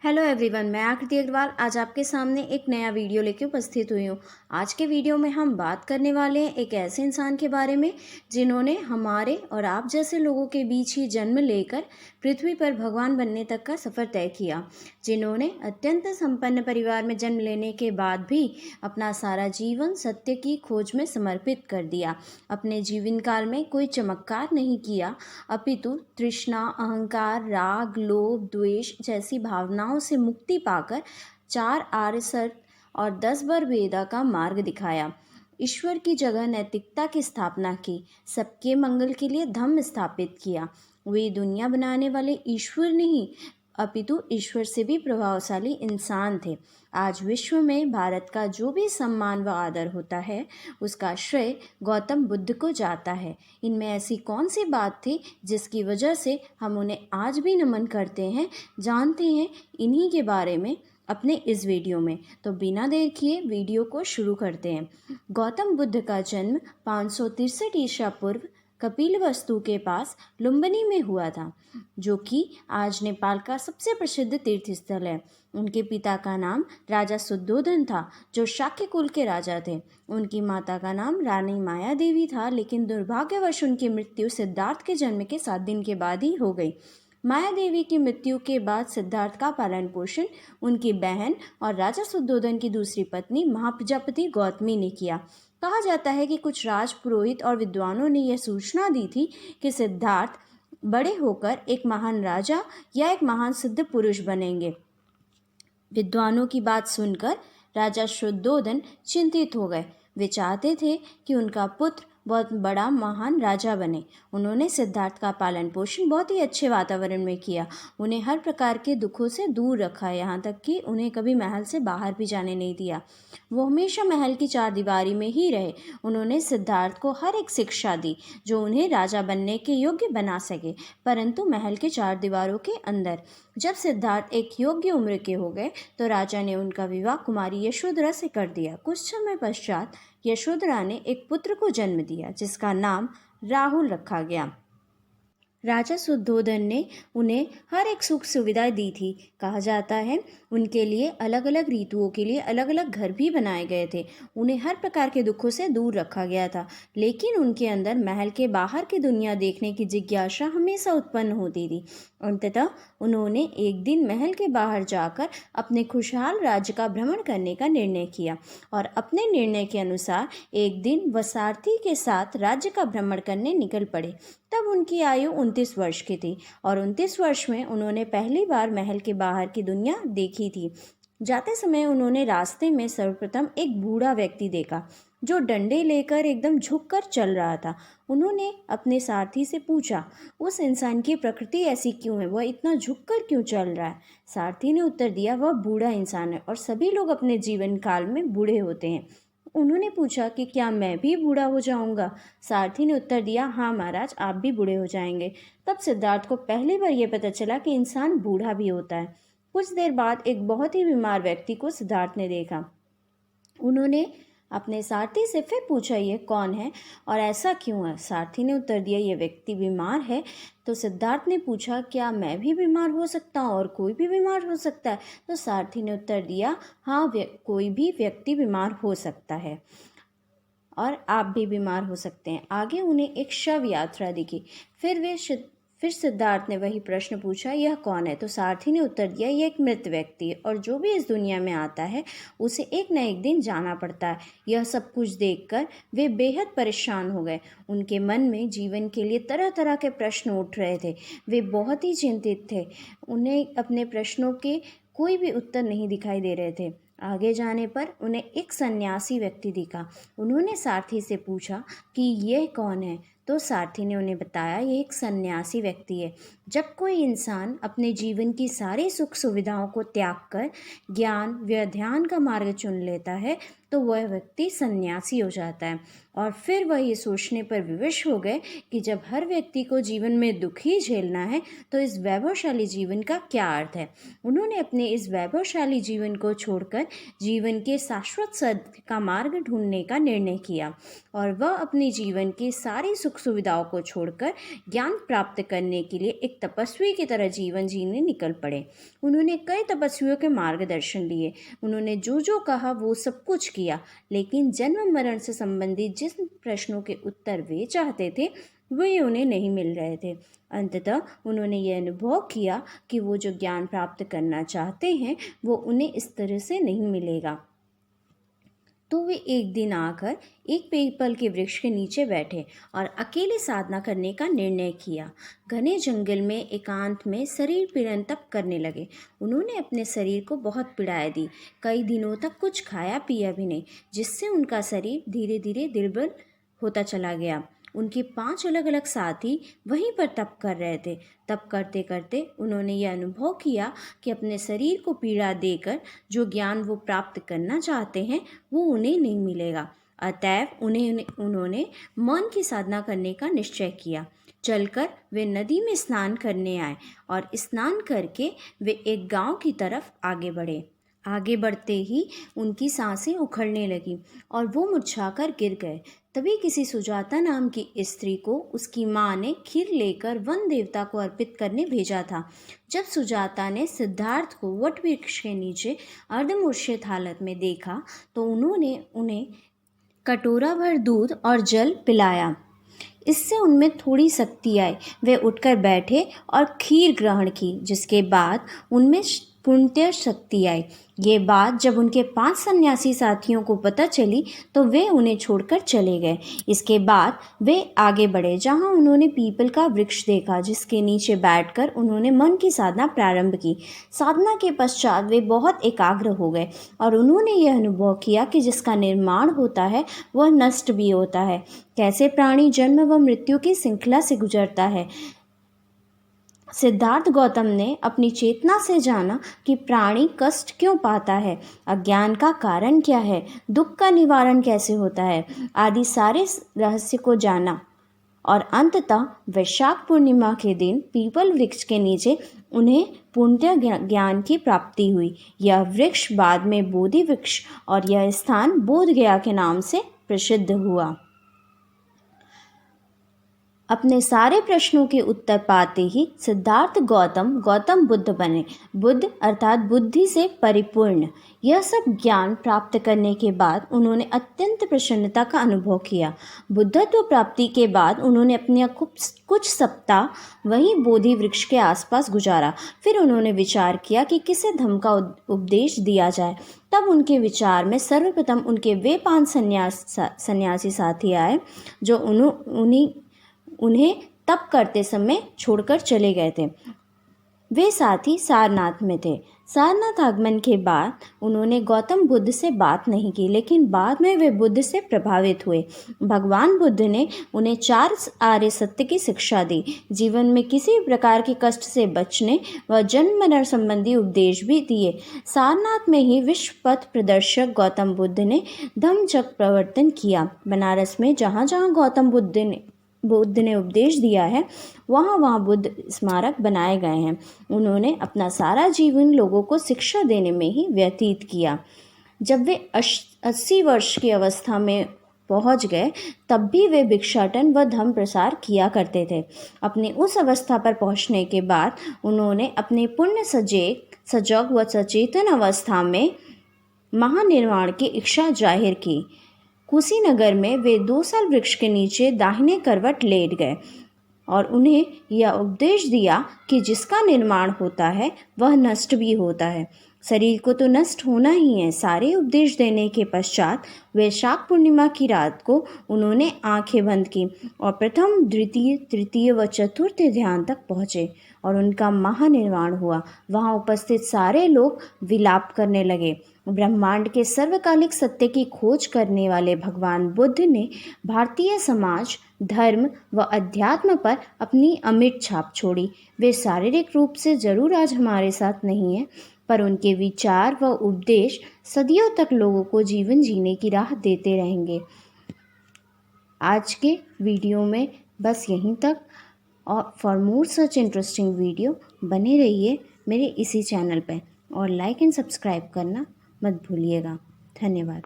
Hello everyone, मैं आकृति अग्रवाल आज आपके सामने एक नया वीडियो लेकर उपस्थित हुई हूँ। आज के वीडियो में हम बात करने वाले हैं एक ऐसे इंसान के बारे में जिन्होंने हमारे और आप जैसे लोगों के बीच ही जन्म लेकर पृथ्वी पर भगवान बनने तक का सफ़र तय किया, जिन्होंने अत्यंत संपन्न परिवार में जन्म लेने के बाद भी अपना सारा जीवन सत्य की खोज में समर्पित कर दिया। अपने जीवन काल में कोई चमत्कार नहीं किया, अपितु तृष्णा, अहंकार, राग, लोभ, द्वेष जैसी भावनाओं से मुक्ति पाकर 4 आर्य सत्य और 10 वर वेदा का मार्ग दिखाया। ईश्वर की जगह नैतिकता की स्थापना की, सबके मंगल के लिए धर्म स्थापित किया। वे दुनिया बनाने वाले ईश्वर नहीं अपितु ईश्वर से भी प्रभावशाली इंसान थे। आज विश्व में भारत का जो भी सम्मान व आदर होता है उसका श्रेय गौतम बुद्ध को जाता है। इनमें ऐसी कौन सी बात थी जिसकी वजह से हम उन्हें आज भी नमन करते हैं, जानते हैं इन्हीं के बारे में अपने इस वीडियो में। तो बिना देर किए वीडियो को शुरू करते हैं। गौतम बुद्ध का जन्म 563 ईसा पूर्व कपिलवस्तु के पास लुम्बिनी में हुआ था, जो कि आज नेपाल का सबसे प्रसिद्ध तीर्थ स्थल है। उनके पिता का नाम राजा शुद्धोधन था, जो शाक्य कुल के राजा थे। उनकी माता का नाम रानी माया देवी था, लेकिन दुर्भाग्यवश उनकी मृत्यु सिद्धार्थ के जन्म के 7 दिन के बाद ही हो गई। माया देवी की मृत्यु के बाद सिद्धार्थ का पालन पोषण उनकी बहन और राजा शुद्धोधन की दूसरी पत्नी महाप्रजापति गौतमी ने किया। कहा जाता है कि कुछ राज पुरोहित और विद्वानों ने यह सूचना दी थी कि सिद्धार्थ बड़े होकर एक महान राजा या एक महान सिद्ध पुरुष बनेंगे। विद्वानों की बात सुनकर राजा शुद्धोधन चिंतित हो गए। वे चाहते थे कि उनका पुत्र बहुत बड़ा महान राजा बने। उन्होंने सिद्धार्थ का पालन पोषण बहुत ही अच्छे वातावरण में किया, उन्हें हर प्रकार के दुखों से दूर रखा, यहाँ तक कि उन्हें कभी महल से बाहर भी जाने नहीं दिया। वो हमेशा महल की चारदीवारी में ही रहे। उन्होंने सिद्धार्थ को हर एक शिक्षा दी जो उन्हें राजा बनने के योग्य बना सके, परंतु महल के 4 दीवारों के अंदर। जब सिद्धार्थ एक योग्य उम्र के हो गए तो राजा ने उनका विवाह कुमारी यशोधरा से कर दिया। कुछ समय पश्चात यशोधरा ने एक पुत्र को जन्म दिया जिसका नाम राहुल रखा गया। राजा शुद्धोधन ने उन्हें हर एक सुख सुविधाएं दी थी। कहा जाता है उनके लिए अलग अलग ऋतुओं के लिए अलग अलग घर भी बनाए गए थे। उन्हें हर प्रकार के दुखों से दूर रखा गया था, लेकिन उनके अंदर महल के बाहर की दुनिया देखने की जिज्ञासा हमेशा उत्पन्न होती थी। अंततः उन्होंने एक दिन महल के बाहर जाकर अपने खुशहाल राज्य का भ्रमण करने का निर्णय किया और अपने निर्णय के अनुसार एक दिन वह सारथी के साथ राज्य का भ्रमण करने निकल पड़े। तब उनकी आयु 29 वर्ष की थी और 29 वर्ष में उन्होंने पहली बार महल के बाहर की दुनिया देखी थी। जाते समय उन्होंने रास्ते में सर्वप्रथम एक बूढ़ा व्यक्ति देखा जो डंडे लेकर एकदम झुककर चल रहा था। उन्होंने अपने सारथी से पूछा, उस इंसान की प्रकृति ऐसी क्यों है, वह इतना झुककर क्यों चल रहा है? सारथी ने उत्तर दिया, वह बूढ़ा इंसान है और सभी लोग अपने जीवन काल में बूढ़े होते हैं। उन्होंने पूछा कि क्या मैं भी बूढ़ा हो जाऊंगा? सारथी ने उत्तर दिया, हाँ महाराज, आप भी बूढ़े हो जाएंगे। तब सिद्धार्थ को पहली बार यह पता चला कि इंसान बूढ़ा भी होता है। कुछ देर बाद एक बहुत ही बीमार व्यक्ति को सिद्धार्थ ने देखा। उन्होंने अपने सारथी से फिर पूछा, यह कौन है और ऐसा क्यों है? सारथी ने उत्तर दिया, यह व्यक्ति बीमार है। तो सिद्धार्थ ने पूछा, क्या मैं भी बीमार हो सकता हूँ और कोई भी बीमार हो सकता है? तो सारथी ने उत्तर दिया, हाँ, कोई भी व्यक्ति बीमार हो सकता है और आप भी बीमार हो सकते हैं। आगे उन्हें एक शव यात्रा दिखी। फिर सिद्धार्थ ने वही प्रश्न पूछा, यह कौन है? तो सारथी ने उत्तर दिया, यह एक मृत व्यक्ति है और जो भी इस दुनिया में आता है उसे एक न एक दिन जाना पड़ता है। यह सब कुछ देखकर वे बेहद परेशान हो गए। उनके मन में जीवन के लिए तरह तरह के प्रश्न उठ रहे थे। वे बहुत ही चिंतित थे। उन्हें अपने प्रश्नों के कोई भी उत्तर नहीं दिखाई दे रहे थे। आगे जाने पर उन्हें एक सन्यासी व्यक्ति दिखा। उन्होंने सारथी से पूछा कि यह कौन है? तो सारथी ने उन्हें बताया, यह एक सन्यासी व्यक्ति है। जब कोई इंसान अपने जीवन की सारी सुख सुविधाओं को त्याग कर ज्ञान व ध्यान का मार्ग चुन लेता है तो वह व्यक्ति सन्यासी हो जाता है। और फिर वह ये सोचने पर विवश हो गए कि जब हर व्यक्ति को जीवन में दुख ही झेलना है तो इस वैभवशाली जीवन का क्या अर्थ है। उन्होंने अपने इस वैभवशाली जीवन को छोड़कर जीवन के शाश्वत सत्य का मार्ग ढूंढने का निर्णय किया और वह अपने जीवन की सारी सुख सुख सुविधाओं को छोड़कर ज्ञान प्राप्त करने के लिए एक तपस्वी की तरह जीवन जीने निकल पड़े। उन्होंने कई तपस्वियों के मार्गदर्शन लिए, उन्होंने जो जो कहा वो सब कुछ किया, लेकिन जन्म मरण से संबंधित जिन प्रश्नों के उत्तर वे चाहते थे वे उन्हें नहीं मिल रहे थे। अंततः उन्होंने यह अनुभव किया कि वो जो ज्ञान प्राप्त करना चाहते हैं वो उन्हें इस तरह से नहीं मिलेगा। तो वे एक दिन आकर एक पीपल के वृक्ष के नीचे बैठे और अकेले साधना करने का निर्णय किया। घने जंगल में एकांत में शरीर पीड़न तप करने लगे। उन्होंने अपने शरीर को बहुत पीड़ाएं दी, कई दिनों तक कुछ खाया पिया भी नहीं, जिससे उनका शरीर धीरे धीरे दुर्बल होता चला गया। उनके 5 अलग अलग साथी वहीं पर तप कर रहे थे। तप करते करते उन्होंने यह अनुभव किया कि अपने शरीर को पीड़ा देकर जो ज्ञान वो प्राप्त करना चाहते हैं वो उन्हें नहीं मिलेगा। अतएव उन्होंने मौन की साधना करने का निश्चय किया। चलकर वे नदी में स्नान करने आए और स्नान करके वे एक गांव की तरफ आगे बढ़े। आगे बढ़ते ही उनकी सांसें उखड़ने लगी और वो मुरझाकर गिर गए। तभी किसी सुजाता नाम की स्त्री को उसकी माँ ने खीर लेकर वन देवता को अर्पित करने भेजा था। जब सुजाता ने सिद्धार्थ को वट वृक्ष के नीचे अर्धमूर्छित हालत में देखा तो उन्होंने उन्हें कटोरा भर दूध और जल पिलाया। इससे उनमें थोड़ी शक्ति आई। वे उठकर बैठे और खीर ग्रहण की, जिसके बाद उनमें पूर्णतः शक्ति आई। ये बात जब उनके 5 सन्यासी साथियों को पता चली तो वे उन्हें छोड़कर चले गए। इसके बाद वे आगे बढ़े, जहां उन्होंने पीपल का वृक्ष देखा, जिसके नीचे बैठकर उन्होंने मन की साधना प्रारंभ की। साधना के पश्चात वे बहुत एकाग्र हो गए और उन्होंने यह अनुभव किया कि जिसका निर्माण होता है वह नष्ट भी होता है। कैसे प्राणी जन्म व मृत्यु की श्रृंखला से गुजरता है। सिद्धार्थ गौतम ने अपनी चेतना से जाना कि प्राणी कष्ट क्यों पाता है, अज्ञान का कारण क्या है, दुख का निवारण कैसे होता है, आदि सारे रहस्य को जाना और अंततः वैशाख पूर्णिमा के दिन पीपल वृक्ष के नीचे उन्हें पूर्णतः ज्ञान की प्राप्ति हुई। यह वृक्ष बाद में बोधि वृक्ष और यह स्थान बोध गया के नाम से प्रसिद्ध हुआ। अपने सारे प्रश्नों के उत्तर पाते ही सिद्धार्थ गौतम बुद्ध बने। बुद्ध अर्थात बुद्धि से परिपूर्ण। यह सब ज्ञान प्राप्त करने के बाद उन्होंने अत्यंत प्रसन्नता का अनुभव किया। बुद्धत्व प्राप्ति के बाद उन्होंने अपने कुछ सप्ताह वहीं बोधि वृक्ष के आसपास गुजारा। फिर उन्होंने विचार किया कि किसे धम्म का उपदेश दिया जाए। तब उनके विचार में सर्वप्रथम उनके वे 5 सन्यासी साथी आए जो उन्हें तप करते समय छोड़कर चले गए थे। वे साथी सारनाथ में थे। सारनाथ आगमन के बाद उन्होंने गौतम बुद्ध से बात नहीं की, लेकिन बाद में वे बुद्ध से प्रभावित हुए। भगवान बुद्ध ने उन्हें 4 आर्य सत्य की शिक्षा दी, जीवन में किसी प्रकार के कष्ट से बचने व जन्म मरण संबंधी उपदेश भी दिए। सारनाथ में ही विश्व पथ प्रदर्शक गौतम बुद्ध ने धम्मचक्र प्रवर्तन किया। बनारस में जहाँ जहाँ गौतम बुद्ध ने उपदेश दिया है वहाँ वहाँ बुद्ध स्मारक बनाए गए हैं। उन्होंने अपना सारा जीवन लोगों को शिक्षा देने में ही व्यतीत किया। जब वे 80 वर्ष की अवस्था में पहुँच गए तब भी वे भिक्षाटन व धम्म प्रसार किया करते थे। अपनी उस अवस्था पर पहुँचने के बाद उन्होंने अपने पुण्य सजग व सचेतन अवस्था में महानिर्वाण की इच्छा जाहिर की। कुशीनगर में वे 2 साल वृक्ष के नीचे दाहिने करवट लेट गए और उन्हें यह उपदेश दिया कि जिसका निर्माण होता है वह नष्ट भी होता है। शरीर को तो नष्ट होना ही है। सारे उपदेश देने के पश्चात वैशाख पूर्णिमा की रात को उन्होंने आंखें बंद की और प्रथम, द्वितीय, तृतीय व चतुर्थ ध्यान तक पहुँचे और उनका महानिर्वाण हुआ। वहाँ उपस्थित सारे लोग विलाप करने लगे। ब्रह्मांड के सर्वकालिक सत्य की खोज करने वाले भगवान बुद्ध ने भारतीय समाज, धर्म व अध्यात्म पर अपनी अमिट छाप छोड़ी। वे शारीरिक रूप से जरूर आज हमारे साथ नहीं हैं, पर उनके विचार व उपदेश सदियों तक लोगों को जीवन जीने की राह देते रहेंगे। आज के वीडियो में बस यहीं तक, और for more such interesting video बने रहिए मेरे इसी चैनल पर और लाइक एंड सब्सक्राइब करना मत भूलिएगा। धन्यवाद।